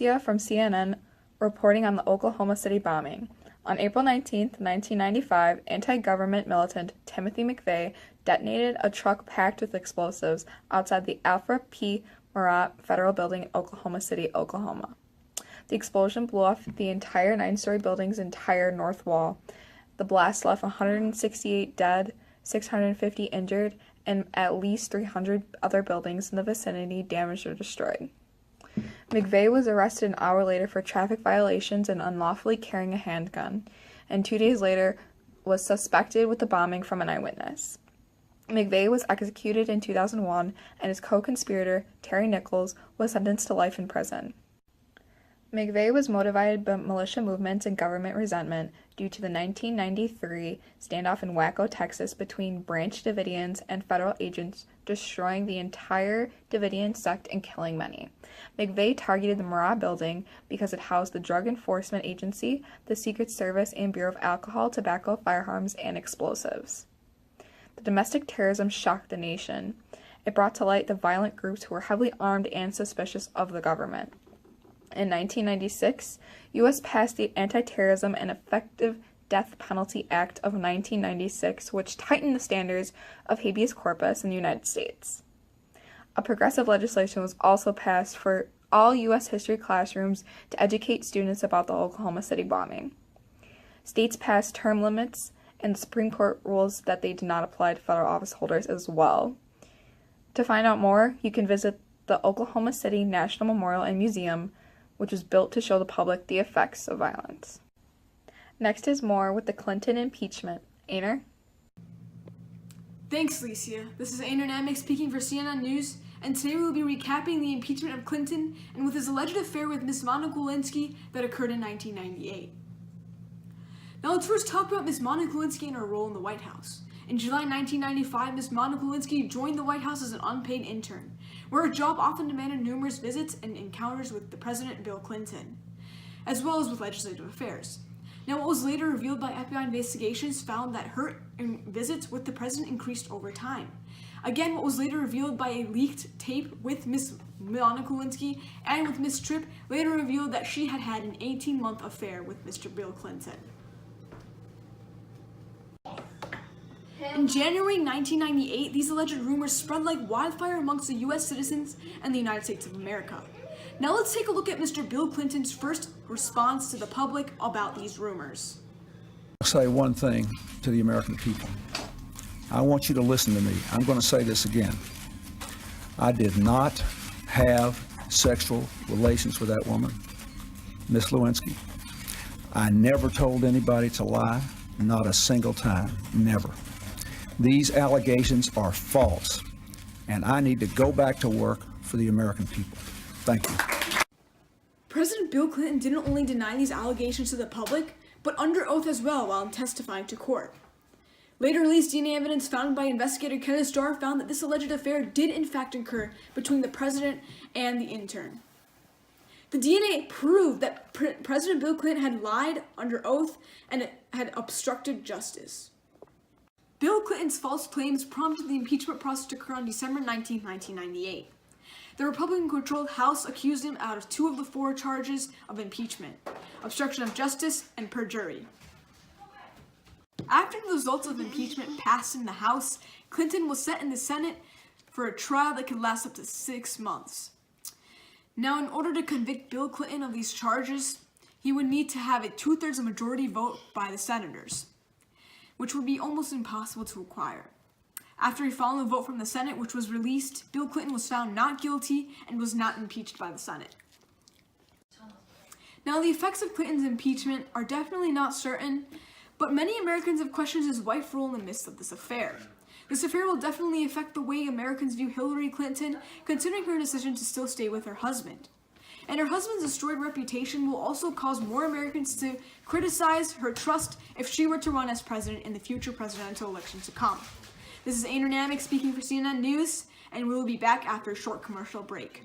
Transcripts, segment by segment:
Licia from CNN reporting on the Oklahoma City bombing. On April 19, 1995, anti-government militant Timothy McVeigh detonated a truck packed with explosives outside the Alfred P. Murat Federal Building in Oklahoma City, Oklahoma. The explosion blew off the entire 9-story building's entire north wall. The blast left 168 dead, 650 injured, and at least 300 other buildings in the vicinity damaged or destroyed. McVeigh was arrested an hour later for traffic violations and unlawfully carrying a handgun, and 2 days later was suspected with the bombing from an eyewitness. McVeigh was executed in 2001, and his co-conspirator, Terry Nichols, was sentenced to life in prison. McVeigh was motivated by militia movements and government resentment due to the 1993 standoff in Waco, Texas between Branch Davidians and federal agents, destroying the entire Davidian sect and killing many. McVeigh targeted the Murat building because it housed the Drug Enforcement Agency, the Secret Service, and Bureau of Alcohol, Tobacco, Firearms, and Explosives. The domestic terrorism shocked the nation. It brought to light the violent groups who were heavily armed and suspicious of the government. In 1996, U.S. passed the Anti-Terrorism and Effective Death Penalty Act of 1996, which tightened the standards of habeas corpus in the United States. A progressive legislation was also passed for all U.S. history classrooms to educate students about the Oklahoma City bombing. States passed term limits, and the Supreme Court rules that they did not apply to federal office holders as well. To find out more, you can visit the Oklahoma City National Memorial and Museum, which was built to show the public the effects of violence. Next is more with the Clinton impeachment. Ainer? Thanks, Licia. This is Ainer Namek speaking for CNN News, and today we will be recapping the impeachment of Clinton and with his alleged affair with Ms. Monica Lewinsky that occurred in 1998. Now let's first talk about Ms. Monica Lewinsky and her role in the White House. In July 1995, Ms. Monica Lewinsky joined the White House as an unpaid intern, where her job often demanded numerous visits and encounters with the President Bill Clinton, as well as with legislative affairs. Now, what was later revealed by FBI investigations found that her visits with the President increased over time. Again, what was later revealed by a leaked tape with Ms. Monica Lewinsky and with Ms. Tripp later revealed that she had had an 18-month affair with Mr. Bill Clinton. In January 1998, these alleged rumors spread like wildfire amongst the U.S. citizens and the United States of America. Now let's take a look at Mr. Bill Clinton's first response to the public about these rumors. I'll say one thing to the American people. I want you to listen to me. I'm going to say this again. I did not have sexual relations with that woman, Miss Lewinsky. I never told anybody to lie, not a single time, never. These allegations are false, and I need to go back to work for the American people. Thank you. President Bill Clinton didn't only deny these allegations to the public, but under oath as well while testifying to court. Later released DNA evidence found by investigator Kenneth Starr found that this alleged affair did in fact occur between the president and the intern. The DNA proved that President Bill Clinton had lied under oath and had obstructed justice. Bill Clinton's false claims prompted the impeachment process to occur on December 19, 1998. The Republican-controlled House accused him out of 2 of the 4 charges of impeachment: obstruction of justice and perjury. After the results of impeachment passed in the House, Clinton was set in the Senate for a trial that could last up to 6 months. Now, in order to convict Bill Clinton of these charges, he would need to have a 2/3 majority vote by the senators, which would be almost impossible to acquire. After he followed a vote from the Senate, which was released, Bill Clinton was found not guilty and was not impeached by the Senate. Now, the effects of Clinton's impeachment are definitely not certain, but many Americans have questioned his wife's role in the midst of this affair. This affair will definitely affect the way Americans view Hillary Clinton, considering her decision to still stay with her husband. And her husband's destroyed reputation will also cause more Americans to criticize her trust if she were to run as president in the future presidential elections to come. This is Ainer Namek speaking for CNN News, and we will be back after a short commercial break.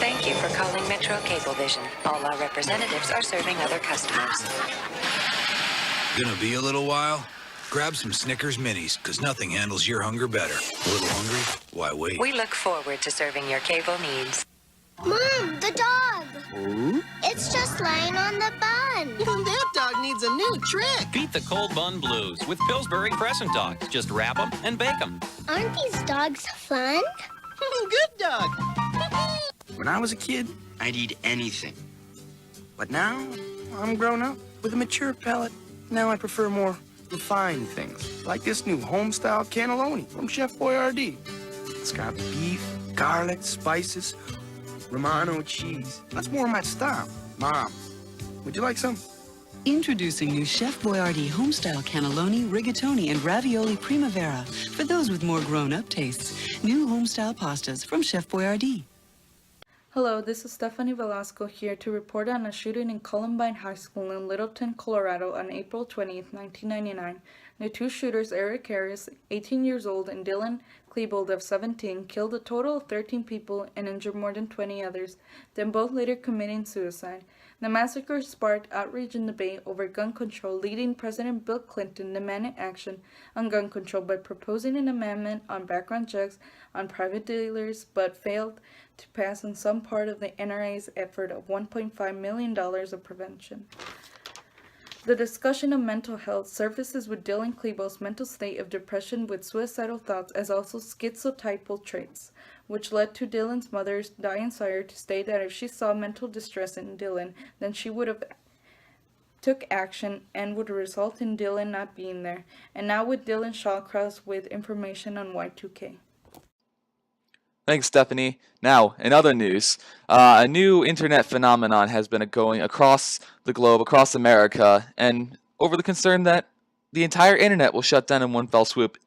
Thank you for calling Metro Cablevision. All our representatives are serving other customers. Gonna be a little while? Grab some Snickers Minis, because nothing handles your hunger better. A little hungry? Why wait? We look forward to serving your cable needs. Mom, the dog! It's just lying on the bun. That dog needs a new trick. Beat the cold bun blues with Pillsbury Crescent Dogs. Just wrap them and bake them. Aren't these dogs fun? Good dog. When I was a kid, I'd eat anything. But now, I'm grown up with a mature palate. Now I prefer more refined things, like this new home-style cannelloni from Chef Boyardee. It's got beef, garlic, spices, Romano cheese. That's more my style. Mom, would you like some? Introducing new Chef Boyardee homestyle cannelloni, rigatoni, and ravioli primavera for those with more grown-up tastes. New homestyle pastas from Chef Boyardee. Hello, this is Stephanie Velasco here to report on a shooting in Columbine High School in Littleton, Colorado on April 20th, 1999. The two shooters, Eric Harris, 18 years old, and Dylan Klebold of 17, killed a total of 13 people and injured more than 20 others, then both later committing suicide. The massacre sparked outrage and debate over gun control, leading President Bill Clinton demanded action on gun control by proposing an amendment on background checks on private dealers, but failed to pass on some part of the NRA's effort of $1.5 million of prevention. The discussion of mental health surfaces with Dylan Klebold's mental state of depression with suicidal thoughts as also schizotypal traits, which led to Dylan's mother's dying desire to state that if she saw mental distress in Dylan, then she would have took action and would result in Dylan not being there. And now with Dylan Shawcross with information on Y2K. Thanks, Stephanie. Now, in other news, a new internet phenomenon has been going across the globe, across America, and over the concern that the entire internet will shut down in one fell swoop.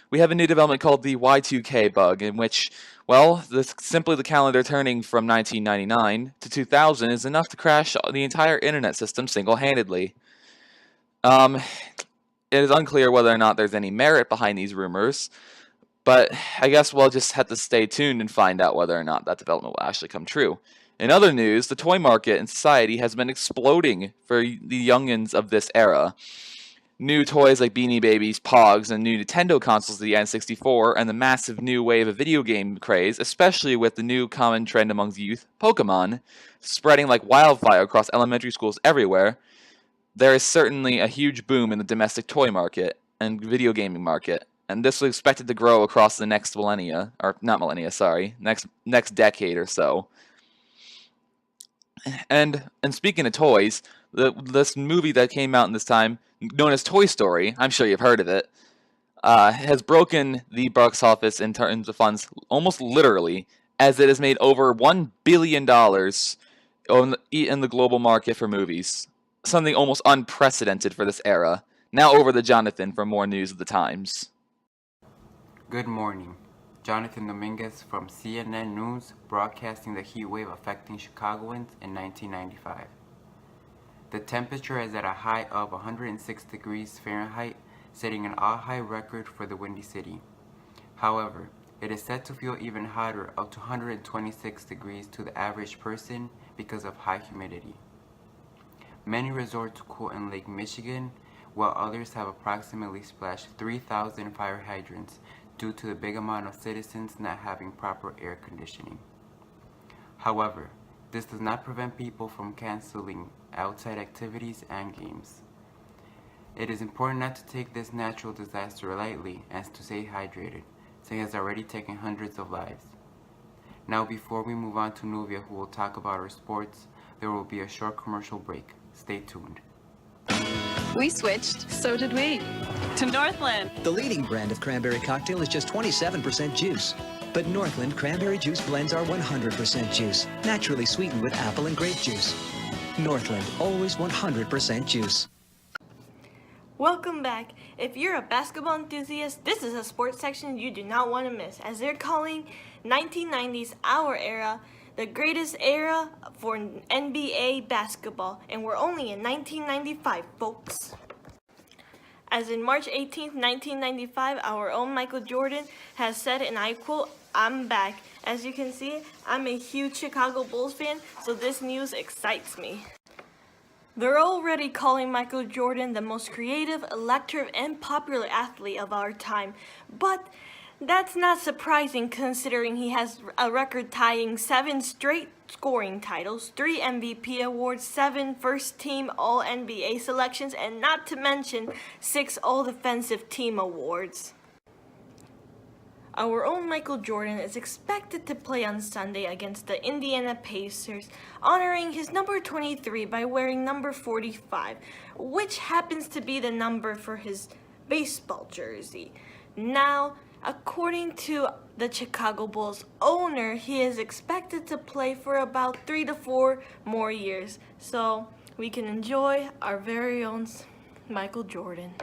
We have a new development called the Y2K bug, in which, well, simply the calendar turning from 1999 to 2000 is enough to crash the entire internet system single-handedly. It is unclear whether or not there's any merit behind these rumors, but I guess we'll just have to stay tuned and find out whether or not that development will actually come true. In other news, the toy market in society has been exploding for the youngins of this era. New toys like Beanie Babies, Pogs, and new Nintendo consoles, the N64, and the massive new wave of video game craze, especially with the new common trend amongst youth, Pokemon, spreading like wildfire across elementary schools everywhere. There is certainly a huge boom in the domestic toy market and video gaming market. And this is expected to grow across the next millennia, or not millennia, sorry, next decade or so. And speaking of toys, this movie that came out in this time, known as Toy Story, I'm sure you've heard of it, has broken the box office in terms of funds almost literally, as it has made over $1 billion in the global market for movies. Something almost unprecedented for this era. Now over to Jonathan for more news of the times. Good morning. Jonathan Dominguez from CNN News, broadcasting the heat wave affecting Chicagoans in 1995. The temperature is at a high of 106 degrees Fahrenheit, setting an all-high record for the Windy City. However, it is said to feel even hotter, up to 126 degrees to the average person because of high humidity. Many resort to cool in Lake Michigan, while others have approximately splashed 3,000 fire hydrants due to the big amount of citizens not having proper air conditioning. However, this does not prevent people from canceling outside activities and games. It is important not to take this natural disaster lightly and to stay hydrated, since it has already taken hundreds of lives. Now, before we move on to Nuvia, who will talk about our sports, there will be a short commercial break. Stay tuned. We switched, so did we, to Northland. The leading brand of cranberry cocktail is just 27% juice. But Northland Cranberry Juice blends are 100% juice, naturally sweetened with apple and grape juice. Northland, always 100% juice. Welcome back. If you're a basketball enthusiast, this is a sports section you do not want to miss, as they're calling 1990s our era, the greatest era for NBA basketball, and we're only in 1995, folks. As in March 18th, 1995, our own Michael Jordan has said, and I quote, "I'm back." As you can see, I'm a huge Chicago Bulls fan, so this news excites me. They're already calling Michael Jordan the most creative, electric, and popular athlete of our time, but That's not surprising considering he has a record-tying 7 straight scoring titles, 3 MVP awards, 7 first-team All-NBA selections, and not to mention 6 All-Defensive Team awards. Our own Michael Jordan is expected to play on Sunday against the Indiana Pacers, honoring his number 23 by wearing number 45, which happens to be the number for his baseball jersey. Now, according to the Chicago Bulls owner, he is expected to play for about 3 to 4 more years, so we can enjoy our very own Michael Jordan.